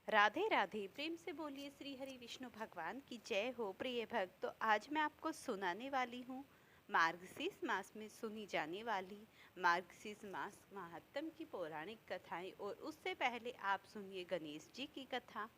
राधे राधे। प्रेम से बोलिए श्री हरि विष्णु भगवान की जय हो। प्रिय भक्त, तो आज मैं आपको सुनाने वाली हूँ मार्गशीर्ष मास में सुनी जाने वाली मार्गशीर्ष मास महात्म की पौराणिक कथाएं। और उससे पहले आप सुनिए गणेश जी की कथा।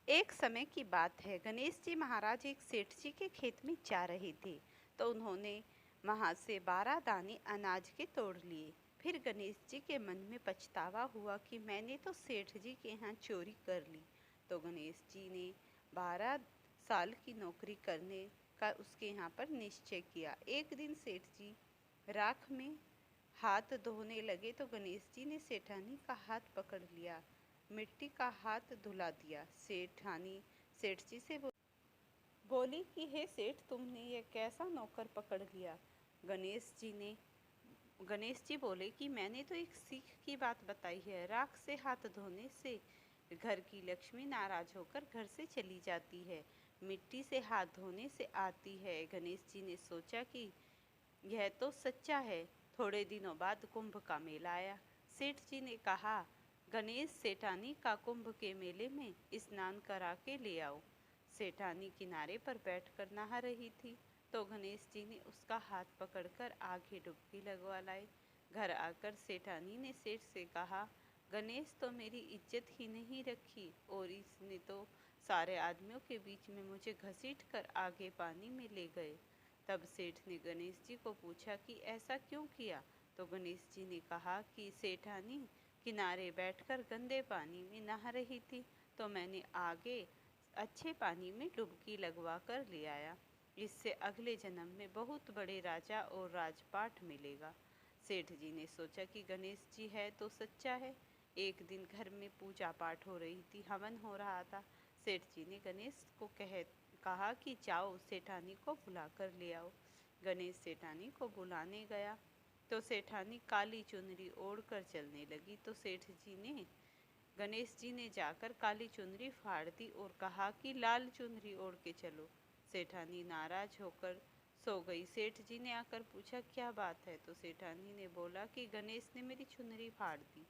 एक समय की बात है, गणेश जी महाराज एक सेठ जी के खेत में जा रहे थे, तो उन्होंने वहां से 12 दाने अनाज के तोड़ लिए। फिर गणेश जी के मन में पछतावा हुआ कि मैंने तो सेठ जी के यहाँ चोरी कर ली। तो गणेश जी ने 12 साल की नौकरी करने का उसके यहाँ पर निश्चय किया। एक दिन सेठ जी राख में हाथ धोने लगे तो गणेश जी ने सेठानी का हाथ पकड़ लिया, मिट्टी का हाथ धुला दिया। सेठानी सेठ जी से बोली कि हे सेठ, तुमने ये कैसा नौकर पकड़ लिया। गणेश जी बोले कि मैंने तो एक सीख की बात बताई है। राख से हाथ धोने से घर की लक्ष्मी नाराज होकर घर से चली जाती है, मिट्टी से हाथ धोने से आती है। गणेश जी ने सोचा कि यह तो सच्चा है। थोड़े दिनों बाद कुंभ का मेला आया। सेठ जी ने कहा, गणेश, सेठानी का कुंभ के मेले में स्नान करा के ले आओ। सेठानी किनारे पर बैठकर नहा रही थी, तो गणेश जी ने उसका हाथ पकड़कर आगे डुबकी लगवा लाई। घर आकर सेठानी ने सेठ से कहा, गणेश तो मेरी इज्जत ही नहीं रखी और इसने तो सारे आदमियों के बीच में मुझे घसीट कर आगे पानी में ले गए। तब सेठ ने गणेश जी को पूछा कि ऐसा क्यों किया। तो गणेश जी ने कहा कि सेठानी किनारे बैठकर गंदे पानी में नहा रही थी, तो मैंने आगे अच्छे पानी में डुबकी लगवा कर ले आया। इससे अगले जन्म में बहुत बड़े राजा और राजपाट मिलेगा। सेठ जी ने सोचा कि गणेश जी है तो सच्चा है। एक दिन घर में पूजा पाठ हो रही थी, हवन हो रहा था। सेठ जी ने गणेश को कहा कि जाओ सेठानी को बुला कर ले आओ। गणेश सेठानी को बुलाने गया तो सेठानी काली चुनरी ओढ़ कर चलने लगी। तो सेठ जी ने गणेश जी ने जाकर काली चुनरी फाड़ दी और कहा कि लाल चुनरी ओढ़ के चलो। सेठानी नाराज होकर सो गई। सेठ जी ने आकर पूछा, क्या बात है। तो सेठानी ने बोला कि गणेश ने मेरी चुनरी फाड़ दी।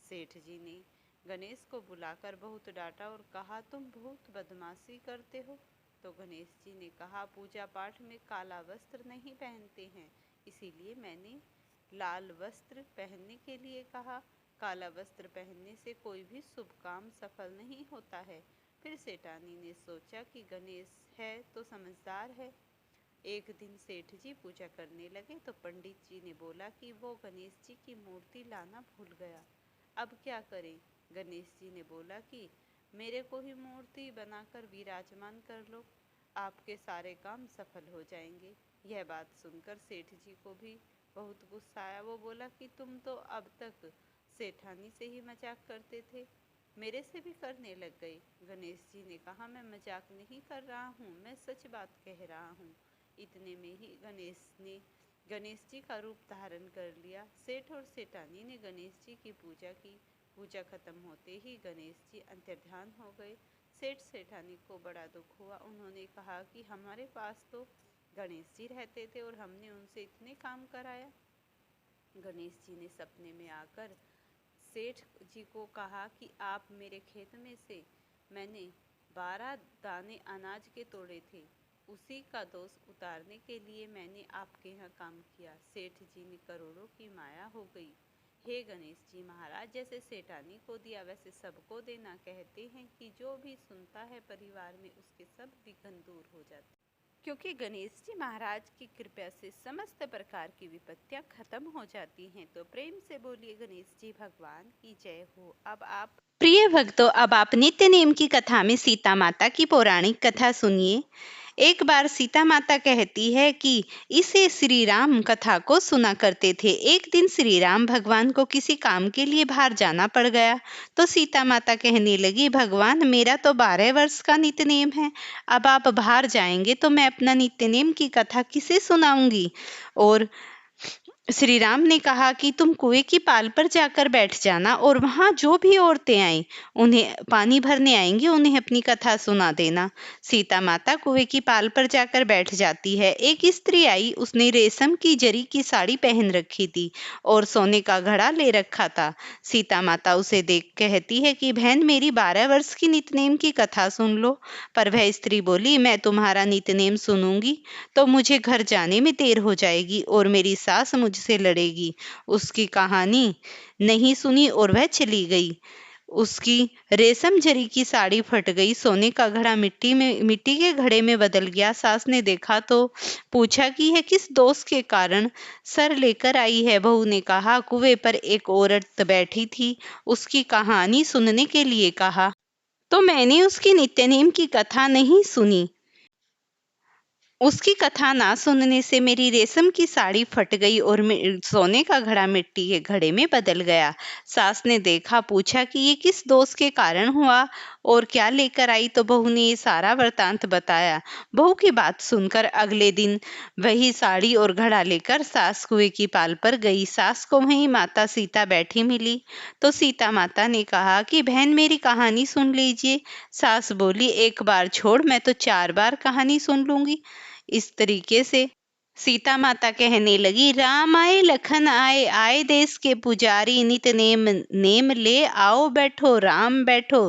सेठ जी ने गणेश को बुलाकर बहुत डांटा और कहा, तुम बहुत बदमाशी करते हो। तो गणेश जी ने कहा, पूजा पाठ में काला वस्त्र नहीं पहनते हैं, इसीलिए मैंने लाल वस्त्र पहनने के लिए कहा। काला वस्त्र पहनने से कोई भी शुभ काम सफल नहीं होता है। फिर सेठानी ने सोचा कि गणेश है तो समझदार है। एक दिन सेठ जी पूजा करने लगे तो पंडित जी ने बोला कि वो गणेश जी की मूर्ति लाना भूल गया। अब क्या करें। गणेश जी ने बोला कि मेरे को ही मूर्ति बनाकर विराजमान कर लो, आपके सारे काम सफल हो जाएंगे। यह बात सुनकर सेठ जी को भी बहुत गुस्सा आया। वो बोला कि तुम तो अब तक सेठानी से ही मजाक करते थे, मेरे से भी करने लग गए। गणेश जी ने कहा, मैं मजाक नहीं कर रहा हूँ, मैं सच बात कह रहा हूँ। इतने में ही गणेश जी का रूप धारण कर लिया। सेठ और सेठानी ने गणेश जी की पूजा की। पूजा खत्म होते ही गणेश जी अंतर्ध्यान हो गए। सेठ सेठानी को बड़ा दुख हुआ। उन्होंने कहा कि हमारे पास तो गणेश जी रहते थे और हमने उनसे इतने काम कराया। गणेश जी ने सपने में आकर सेठ जी को कहा कि आप मेरे खेत में से मैंने 12 दाने अनाज के तोड़े थे, उसी का दोष उतारने के लिए मैंने आपके यहाँ काम किया। सेठ जी ने करोड़ों की माया हो गई। हे गणेश जी महाराज, जैसे सेठानी को दिया वैसे सबको देना। कहते हैं कि जो भी सुनता है परिवार में उसके सब विघ्न दूर हो जाते, क्योंकि गणेश जी महाराज की कृपा से समस्त प्रकार की विपत्तियां खत्म हो जाती हैं। तो प्रेम से बोलिए गणेश जी भगवान की जय हो। अब आप प्रिय भक्तों, अब आप नित्य नेम की कथा में सीता माता की पौराणिक कथा सुनिए। एक बार सीता माता कहती है कि इसे श्री राम कथा को सुना करते थे। एक दिन श्री राम भगवान को किसी काम के लिए बाहर जाना पड़ गया, तो सीता माता कहने लगी, भगवान, मेरा तो 12 वर्ष का नित्य नेम है, अब आप बाहर जाएंगे तो मैं अपना नित्य नेम की कथा किसे सुनाऊंगी। और श्री राम ने कहा कि तुम कुएं की पाल पर जाकर बैठ जाना और वहां जो भी औरतें आएं उन्हें पानी भरने आएंगी, उन्हें अपनी कथा सुना देना। सीता माता कुएं की पाल पर जाकर बैठ जाती है। एक स्त्री आई, उसने रेशम की जरी की साड़ी पहन रखी थी और सोने का घड़ा ले रखा था। सीता माता उसे देख कहती है कि बहन, मेरी 12 वर्ष की नितनेम की कथा सुन लो। पर वह स्त्री बोली, मैं तुम्हारा नितनेम सुनूंगी तो मुझे घर जाने में देर हो जाएगी और मेरी सास मुझसे लड़ेगी। उसकी कहानी नहीं सुनी और वह चली गई। उसकी रेशम जरी की साड़ी फट गई, सोने का घड़ा मिट्टी के घड़े में बदल गया। सास ने देखा तो पूछा कि यह किस दोष के कारण सर लेकर आई है। बहू ने कहा, कुएं पर एक औरत बैठी थी, उसकी कहानी सुनने के लिए कहा तो मैंने उसकी नित्यनेम की कथा नहीं सुनी। उसकी कथा ना सुनने से मेरी रेशम की साड़ी फट गई और सोने का घड़ा मिट्टी के घड़े में बदल गया। सास ने देखा, पूछा कि ये किस दोष के कारण हुआ और क्या लेकर आई, तो बहू ने ये सारा वृतांत बताया। बहू की बात सुनकर अगले दिन वही साड़ी और घड़ा लेकर सास कुएं की पाल पर गई। सास को वहीं माता सीता बैठी मिली तो सीता माता ने कहा कि बहन, मेरी कहानी सुन लीजिए। सास बोली, एक बार छोड़, मैं तो 4 बार कहानी सुन लूंगी। इस तरीके से सीता माता कहने लगी, राम आए लखन आए, आए देश के पुजारी, नित नेम नेम ले आओ बैठो राम बैठो,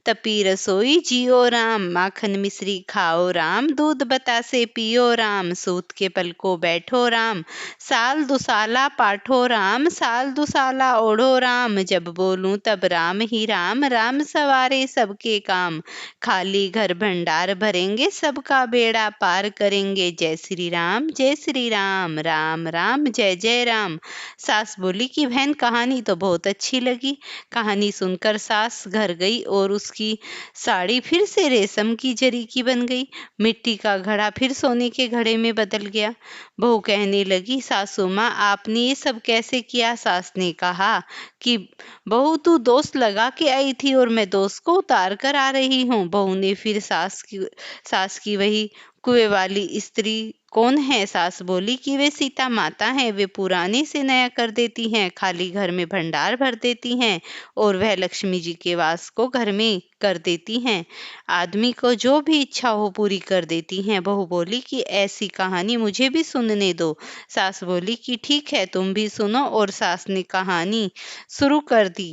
तपी रसोई जियो राम, माखन मिश्री खाओ राम, दूध बतासे पियो राम, सूत के पल को बैठो राम, साल दुसाला पाठो राम, साल दुसाला ओढ़ो राम, जब बोलूं तब राम ही राम, राम सवारे सबके काम, खाली घर भंडार भरेंगे, सबका बेड़ा पार करेंगे, जय श्री राम जय श्री राम, राम राम जय जय राम। सास बोली कि बहन, कहानी तो बहुत अच्छी लगी। कहानी सुनकर सास घर गई और उसकी साड़ी फिर से रेशम की जरी की बन गई, मिट्टी का घड़ा फिर सोने के घड़े में बदल गया। बहू कहने लगी, सासू माँ, आपने ये सब कैसे किया? सास ने कहा कि बहू, तू दोस्त लगा के आई थी और मैं दोस्त को उतार कर आ रही हूँ। बहू ने फिर सास की वही कुएं वाली स्त्री कौन है? सास बोली कि वे सीता माता हैं। वे पुराने से नया कर देती हैं, खाली घर में भंडार भर देती हैं और वह लक्ष्मी जी के वास को घर में कर देती हैं। आदमी को जो भी इच्छा हो पूरी कर देती हैं। बहू बोली कि ऐसी कहानी मुझे भी सुनने दो। सास बोली कि ठीक है, तुम भी सुनो। और सास ने कहानी शुरू कर दी।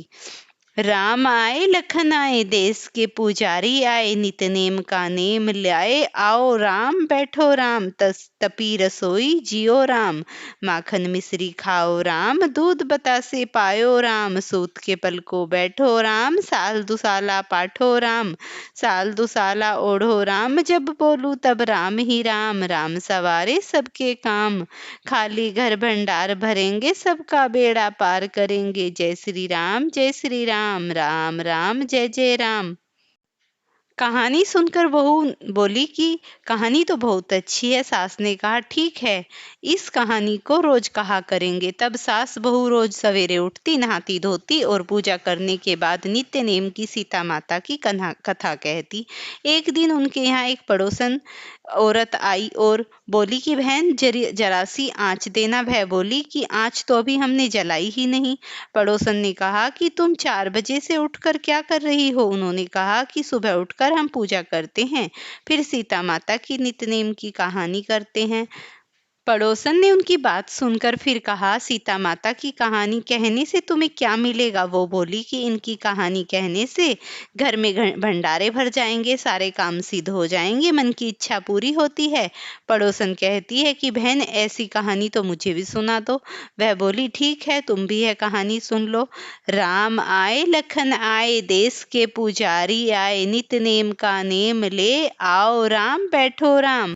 राम आए लखन आए, देश के पुजारी आए, नितनेम का नेम लाए, आओ राम बैठो राम, तपी रसोई जियो राम, माखन मिश्री खाओ राम, दूध बतासे पायो राम, सूत के पल को बैठो राम, साल दुसाला पाठो राम, साल दुसाला ओढ़ो राम, जब बोलूं तब राम ही राम, राम सवारे सबके काम, खाली घर भंडार भरेंगे, सबका बेड़ा पार करेंगे, जय श्री राम राम, राम राम जय जय राम। कहानी सुनकर बहू बोली कि कहानी तो बहुत अच्छी है। सास ने कहा, ठीक है, इस कहानी को रोज कहा करेंगे। तब सास बहू रोज सवेरे उठती, नहाती धोती और पूजा करने के बाद नित्य नेम की सीता माता की कथा कहती। एक दिन उनके यहाँ एक पड़ोसन औरत आई और बोली कि बहन, जरा सी आँच देना। वह बोली कि आँच तो अभी हमने जलाई ही नहीं। पड़ोसन ने कहा कि तुम 4 बजे से उठकर क्या कर रही हो? उन्होंने कहा कि सुबह उठकर हम पूजा करते हैं, फिर सीता माता की नितनेम की कहानी करते हैं। पड़ोसन ने उनकी बात सुनकर फिर कहा, सीता माता की कहानी कहने से तुम्हें क्या मिलेगा? वो बोली कि इनकी कहानी कहने से घर में भंडारे भर जाएंगे, सारे काम सिद्ध हो जाएंगे, मन की इच्छा पूरी होती है। पड़ोसन कहती है कि बहन, ऐसी कहानी तो मुझे भी सुना दो। वह बोली, ठीक है, तुम भी यह कहानी सुन लो। राम आए लखन आए, देश के पुजारी आए, नित नेम का नेम ले आओ राम बैठो राम,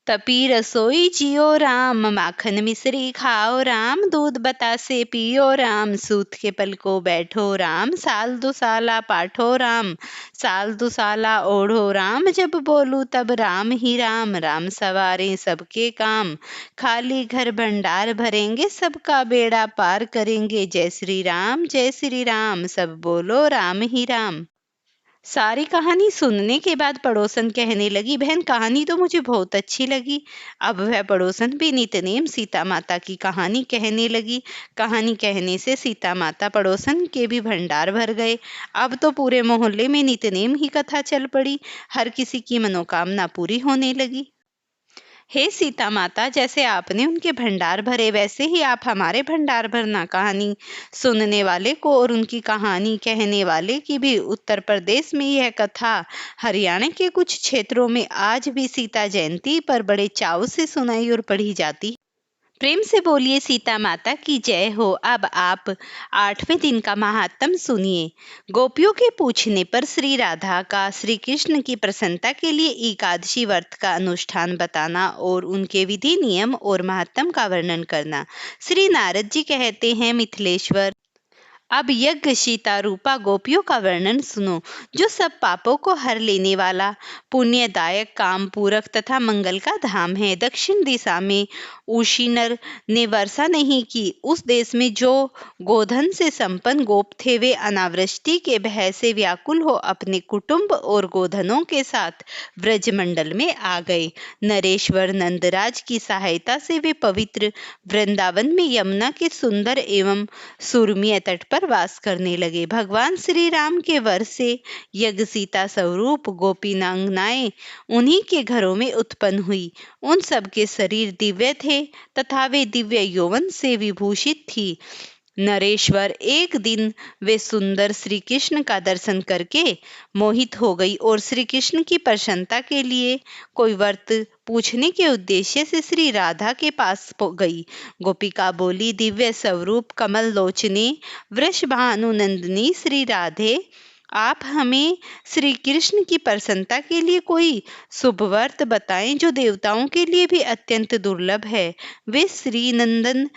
तपी रसोई जियो राम, माखन मिश्री खाओ राम, दूध बतासे पियो राम, सूत के पल को बैठो राम, साल दुसाला पाठो राम, साल दुसाला ओढ़ो राम, जब बोलूं तब राम ही राम, राम सवारे सबके काम, खाली घर भंडार भरेंगे, सबका बेड़ा पार करेंगे, जय श्री राम सब बोलो राम ही राम। सारी कहानी सुनने के बाद पड़ोसन कहने लगी, बहन कहानी तो मुझे बहुत अच्छी लगी। अब वह पड़ोसन भी नितनेम सीता माता की कहानी कहने लगी। कहानी कहने से सीता माता पड़ोसन के भी भंडार भर गए। अब तो पूरे मोहल्ले में नितनेम ही कथा चल पड़ी। हर किसी की मनोकामना पूरी होने लगी। हे सीता माता, जैसे आपने उनके भंडार भरे वैसे ही आप हमारे भंडार भरना। कहानी सुनने वाले को और उनकी कहानी कहने वाले की भी उत्तर प्रदेश में यह कथा हरियाणा के कुछ क्षेत्रों में आज भी सीता जयंती पर बड़े चाव से सुनाई और पढ़ी जाती है। प्रेम से बोलिए सीता माता की जय हो। अब आप 8वें दिन का महात्म सुनिए। गोपियों के पूछने पर श्री राधा का श्री कृष्ण की प्रसन्नता के लिए एकादशी व्रत का अनुष्ठान बताना और उनके विधि नियम और महात्म का वर्णन करना। श्री नारद जी कहते हैं, मिथिलेश्वर, अब यज्ञ सीता रूपा गोपियों का वर्णन सुनो, जो सब पापों को हर लेने वाला पुण्यदायक, काम पूरक तथा मंगल का धाम है। दक्षिण दिशा में उशीनर ने वर्षा नहीं की। उस देश में जो गोधन से संपन्न गोप थे, वे अनावृष्टि के भय से व्याकुल हो अपने कुटुंब और गोधनों के साथ ब्रजमंडल में आ गए। नरेश्वर नंदराज की सहायता से वे पवित्र वृंदावन में यमुना के सुंदर एवं सुरम्य तट पर वास करने लगे। भगवान श्री राम के वर से यज्ञ सीता स्वरूप गोपीनांगनाएं उन्हीं के घरों में उत्पन्न हुई। उन सब के शरीर दिव्य थे तथा वे दिव्य यौवन से विभूषित थी। नरेश्वर एक दिन वे सुंदर श्री कृष्ण का दर्शन करके मोहित हो गई और श्री कृष्ण की प्रसन्नता के लिए कोई व्रत पूछने के उद्देश्य से श्री राधा के पास गई। गोपिका बोली, दिव्य स्वरूप कमल लोचने वृषभानुनंदिनी श्री राधे, आप हमें श्री कृष्ण की प्रसन्नता के लिए कोई शुभ व्रत बताएं जो देवताओं के लिए भी अत्यंत दुर्लभ है। वे श्री नंदन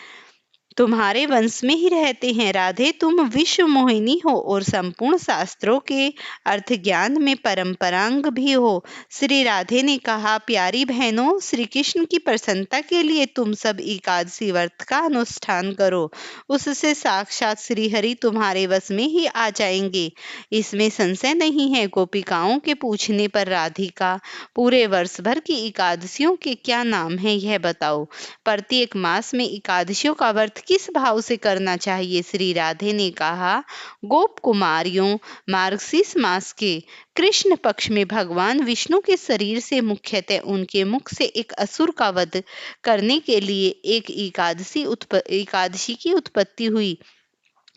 तुम्हारे वंश में ही रहते हैं। राधे, तुम विश्व मोहिनी हो और संपूर्ण शास्त्रों के अर्थ ज्ञान में परंपरांग भी हो। श्री राधे ने कहा, प्यारी बहनों, श्री कृष्ण की प्रसन्नता के लिए तुम सब एकादशी व्रत का अनुष्ठान करो। उससे साक्षात श्री हरि तुम्हारे वश में ही आ जाएंगे, इसमें संशय नहीं है। गोपिकाओं के पूछने पर राधिका, पूरे वर्ष भर की एकादशियों के क्या नाम है, यह बताओ। प्रत्येक मास में एकादशियों का व्रत किस भाव से करना चाहिए? श्री राधे ने कहा, गोप कुमारियों, मार्गशीर्ष मास के कृष्ण पक्ष में भगवान विष्णु के शरीर से मुख्यतः उनके मुख से एक असुर का वध करने के लिए एक एकादशी की उत्पत्ति हुई।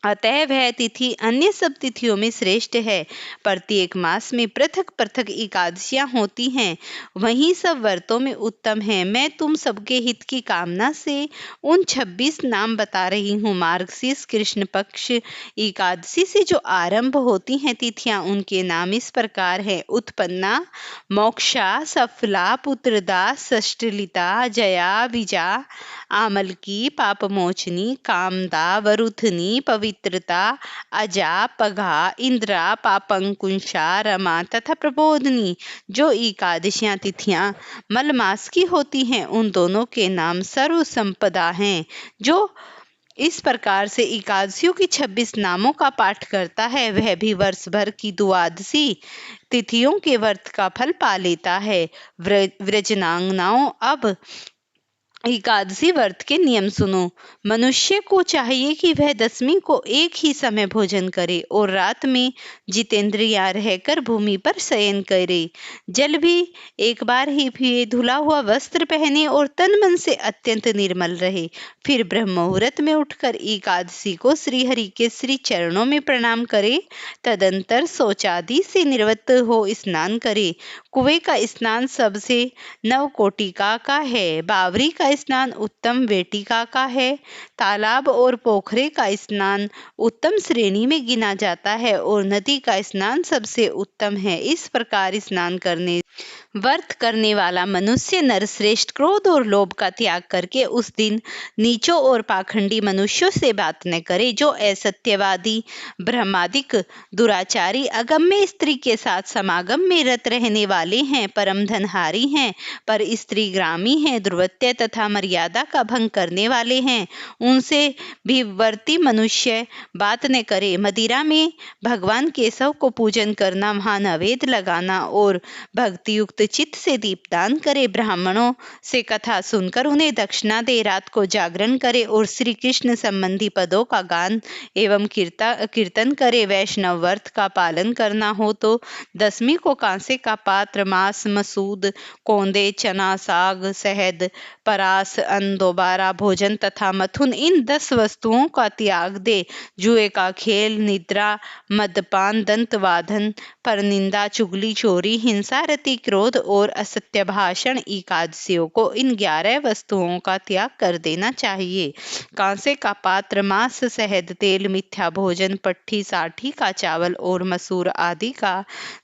अतः वह तिथि अन्य सब तिथियों में श्रेष्ठ है। प्रत्येक मास में पृथक पृथक एकादशियां होती हैं, वहीं सब व्रतों में उत्तम है। मैं तुम सबके हित की कामना से उन 26 नाम बता रही हूँ। मार्गशीर्ष कृष्ण पक्ष एकादशी से जो आरंभ होती हैं तिथियां, उनके नाम इस प्रकार है: उत्पन्ना, मोक्षा, सफला, पुत्रदा, षष्ठलिता, जया, विजा, आमलकी, पापमोचनी, कामदा, वरुथनी, पवित्रता, अजा, पघा, इंद्रा, पापंकुशा, रमा तथा प्रबोधनी। जो एकादशियां तिथियां मल मास की होती हैं, उन दोनों के नाम सर्व संपदा हैं। जो इस प्रकार से एकादशियों की 26 नामों का पाठ करता है, वह भी वर्ष भर की द्वादशी तिथियों के व्रत का फल पा लेता है। व्रजनांगनाओं, अब एकादशी व्रत के नियम सुनो। मनुष्य को चाहिए कि वह दशमी को एक ही समय भोजन करे और रात में जितेंद्रिया रहकर भूमि पर शयन करे। जल भी एक बार ही पिए, धुला हुआ वस्त्र पहने और तन मन से अत्यंत निर्मल रहे। फिर ब्रह्म मुहूर्त में उठकर एकादशी को श्री हरि के श्री चरणों में प्रणाम करे। तदंतर शौचादि से निवृत्त हो स्नान करे। कुएं का स्नान सबसे नवकोटिका का है। बावरी का स्नान उत्तम वेटिका का है। तालाब और पोखरे का स्नान उत्तम श्रेणी में गिना जाता है और नदी का स्नान सबसे उत्तम है। इस प्रकार स्नान करने व्रत करने वाला मनुष्य नरश्रेष्ठ क्रोध और लोभ का त्याग करके उस दिन नीचों और पाखंडी मनुष्यों से बात न करे, जो असत्यवादी, ब्रह्मादिक, दुराचारी, अगम्य स्त्री के साथ समागम में रत रहने वाले हैं, परम धनहारी हैं, पर स्त्रीग्रामी हैं, दुर्वृत्य तथा मर्यादा का भंग करने वाले हैं, उनसे भी वर्ती मनुष्य बात न करे। मदिरा में भगवान केशव को पूजन करना, वहां नैवेद्य लगाना और भक्ति युक्त चित्त से दीपदान करे। ब्राह्मणों से कथा सुनकर उन्हें दक्षिणा दे, रात को जागरण करे और श्री कृष्ण संबंधी पदों का गान एवं कीर्तन करे। वैष्णव व्रत का पालन करना हो तो दशमी को कांसे का पात्र, मांस, मसूद, कोंदे, चना, साग, शहद, परास, अन्न, दोबारा भोजन तथा मथुन, इन 10 वस्तुओं का त्याग दे। जुए का खेल, निद्रा, मदपान, दंतवादन, परनिंदा, चुगली, चोरी, हिंसा, रति, क्रोध और असत्य भाषण, एकादशियों को इन 11 वस्तुओं का त्याग कर देना चाहिए। कांसे का पात्र, मांस, शहद, तेल, मिथ्या भोजन, पट्ठी, साठी का चावल और मसूर आदि का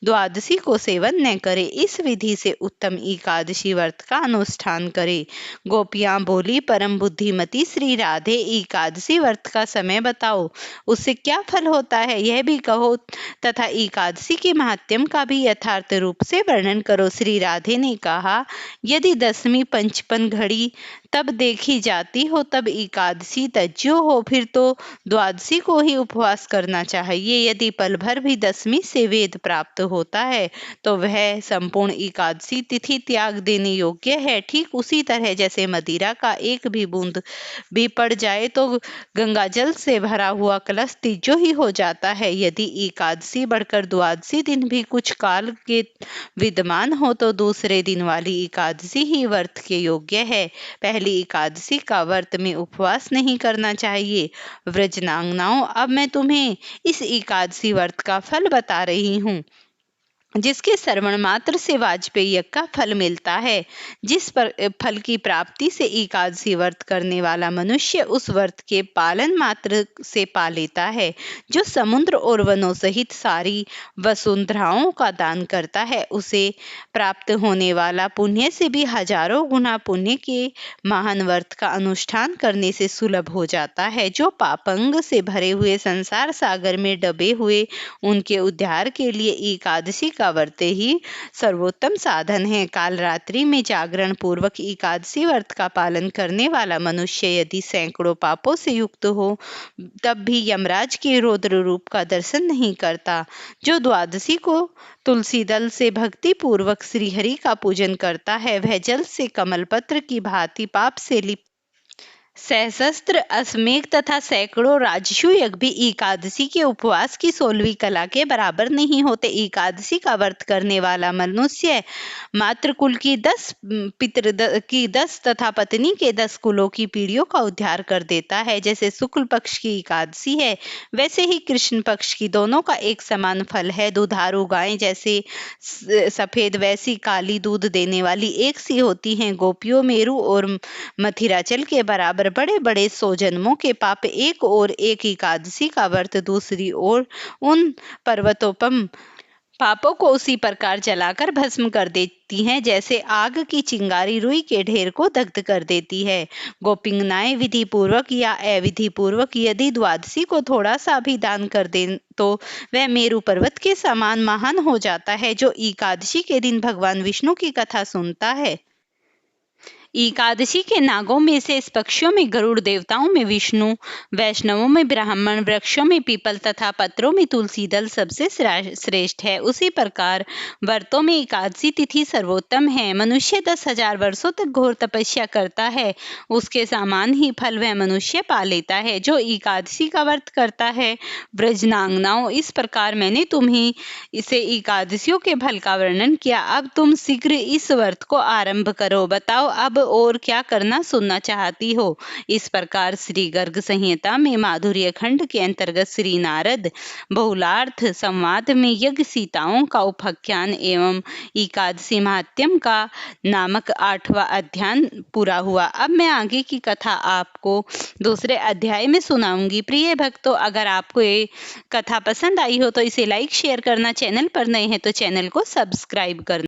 द्वादशी को सेवन न करे। इस विधि से उत्तम एकादशी व्रत का अनुष्ठान करे। गोपियां बोली, परम बुद्धिमती श्री राधे, एकादशी व्रत का समय बताओ, उससे क्या फल होता है यह भी कहो तथा एकादशी के महात्म्य का भी यथार्थ रूप से वर्णन करो। श्री राधे ने कहा, यदि दशमी पंचपन घड़ी तब देखी जाती हो तब एकादशी तज्जो हो, फिर तो द्वादशी को ही उपवास करना चाहिए। यदि पल भर भी दशमी से वेद प्राप्त होता है तो वह संपूर्ण एकादशी तिथि त्याग देने योग्य है। ठीक उसी तरह जैसे मदिरा का एक भी बूंद भी पड़ जाए तो गंगाजल से भरा हुआ कलश तीजो ही हो जाता है। यदि एकादशी बढ़कर द्वादशी दिन भी कुछ काल के विद्यमान हो तो दूसरे दिन वाली एकादशी ही व्रत के योग्य है। पहली एकादशी का व्रत में उपवास नहीं करना चाहिए। व्रजनांगनाओं, अब मैं तुम्हें इस एकादशी व्रत का फल बता रही हूँ, जिसके श्रवण मात्र से वाजपेय यज्ञ का फल मिलता है। जिस पर फल की प्राप्ति से एकादशी व्रत करने वाला मनुष्य उस व्रत के पालन मात्र से पा लेता है। जो समुद्र और वनों सहित सारी वसुंधराओं का दान करता है, उसे प्राप्त होने वाला पुण्य से भी हजारों गुना पुण्य के महान व्रत का अनुष्ठान करने से सुलभ हो जाता है। जो पापंग से भरे हुए संसार सागर में डूबे हुए, उनके उद्धार के लिए एकादशी का व्रत ही सर्वोत्तम साधन है। काल रात्रि में जागरण पूर्वक एकादशी व्रत का पालन करने वाला मनुष्य यदि सैकड़ों पापों से युक्त हो तब भी यमराज के रौद्र रूप का दर्शन नहीं करता। जो द्वादशी को तुलसी दल से भक्ति पूर्वक श्रीहरि का पूजन करता है, वह जल से कमल पत्र की भांति पाप से लिप्त सहस्त्र अश्वमेध तथा सैकड़ों राजसू यज्ञ भी एकादशी के उपवास की 16वीं कला के बराबर नहीं होते। एकादशी का व्रत करने वाला मनुष्य मातृकुल की 10 पितृ की 10 तथा पत्नी के 10 कुलों की पीढ़ियों का उद्धार कर देता है। जैसे शुक्ल पक्ष की एकादशी है, वैसे ही कृष्ण पक्ष की दोनों का एक समान फल है। दुधारू गायें जैसे सफेद वैसी काली दूध देने वाली एक सी होती हैं। गोपियों, मेरू और मथिराचल के बराबर बड़े बड़े 100 जन्मों के पाप एक और एक एकादशी का व्रत दूसरी ओर उन पर्वतोपम पापों को उसी प्रकार जलाकर भस्म कर देती हैं जैसे आग की चिंगारी रुई के ढेर को दग्ध कर देती है। गोपिंगनाएं विधि पूर्वक या अविधि पूर्वक यदि द्वादशी को थोड़ा सा भी दान कर दें तो वह मेरू पर्वत के समान महान हो जाता है। जो एकादशी के दिन भगवान विष्णु की कथा सुनता है, एकादशी के नागों में से पक्षियों में गरुड़, देवताओं में विष्णु, वैष्णवों में ब्राह्मण, वृक्षों में पीपल तथा पत्रों में तुलसी दल सबसे श्रेष्ठ है। उसी प्रकार व्रतों में एकादशी तिथि सर्वोत्तम है। मनुष्य 10,000 वर्षों तक घोर तपस्या करता है, उसके समान ही फल वह मनुष्य पा लेता है जो एकादशी का व्रत करता है। व्रजनांगनाओं, इस प्रकार मैंने तुम्हें इसे एकादशियों के फल का वर्णन किया। अब तुम शीघ्र इस व्रत को आरंभ करो। बताओ अब और क्या करना सुनना चाहती हो। इस प्रकार श्री गर्ग संहिता में माधुर्य खंड के अंतर्गत श्री नारद बहुलार्थ संवाद में यज्ञ सीताओं का उपाख्यान एवं एकादशी महात्म्य का नामक 8वां अध्याय पूरा हुआ। अब मैं आगे की कथा आपको दूसरे अध्याय में सुनाऊंगी। प्रिय भक्तों, अगर आपको ये कथा पसंद आई हो तो इसे लाइक शेयर करना, चैनल पर नए हैं तो चैनल को सब्सक्राइब करना।